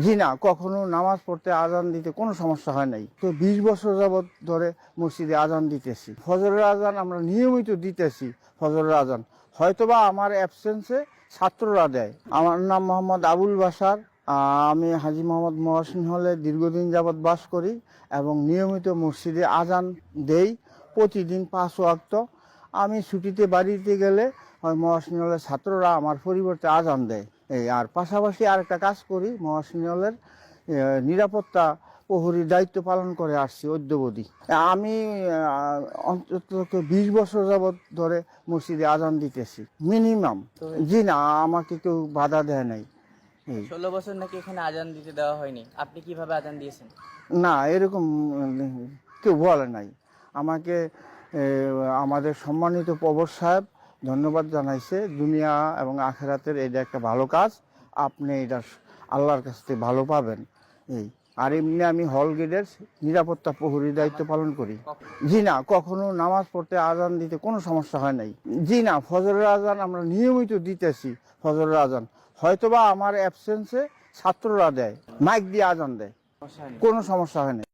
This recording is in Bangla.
জি না, কখনো নামাজ পড়তে আজান দিতে কোনো সমস্যা হয় নাই। তো 20 বছর যাবত ধরে মসজিদে আজান দিতেছি। ফজরের আজান আমরা নিয়মিত দিতেছি। ফজরের আজান হয়তোবা আমার অ্যাবসেন্সে ছাত্ররা দেয়। আমার নাম মোহাম্মদ আবুল বাশার। আমি হাজী মোহাম্মদ মহসিন হলে দীর্ঘদিন যাবৎ বাস করি এবং নিয়মিত মসজিদে আজান দেই প্রতিদিন 5 ওয়াক্ত। আমি ছুটিতে বাড়িতে গেলে মহসিন হলের ছাত্ররা আমার পরিবর্তে আজান দেয়। আর পাশাপাশি আরেকটা কাজ করি, মহসিন হলের নিরাপত্তা প্রহরীর দায়িত্ব পালন করে আসছি অদ্যাবধি। আমি অন্তত 20 বছর যাবৎ ধরে মসজিদে আজান দিতেছি মিনিমাম। জি না, আমাকে কেউ বাধা দেয় নাই। 16 বছর নাকি এখানে আজান দিতে দেওয়া হয়নি, আপনি কিভাবে আজান দিয়েছেন? না, এরকম কেউ বলে নাই আমাকে। আমাদের সম্মানিত প্রভর সাহেব ধন্যবাদ জানাইছে, দুনিয়া এবং আখেরাতের এটা একটা ভালো কাজ, আপনি এটা আল্লাহর কাছ থেকে ভালো পাবেন। আর এমনি আমি হল গেটের নিরাপত্তা প্রহরীর দায়িত্ব পালন করি। জি না, কখনো নামাজ পড়তে আজান দিতে কোনো সমস্যা হয় নাই। জি না, ফজরের আজান আমরা নিয়মিত দিতেছি। ফজরের আজান হয়তোবা আমার অ্যাবসেন্সে ছাত্ররা দেয়, মাইক দিয়ে আজান দেয়, কোনো সমস্যা হয় নাই।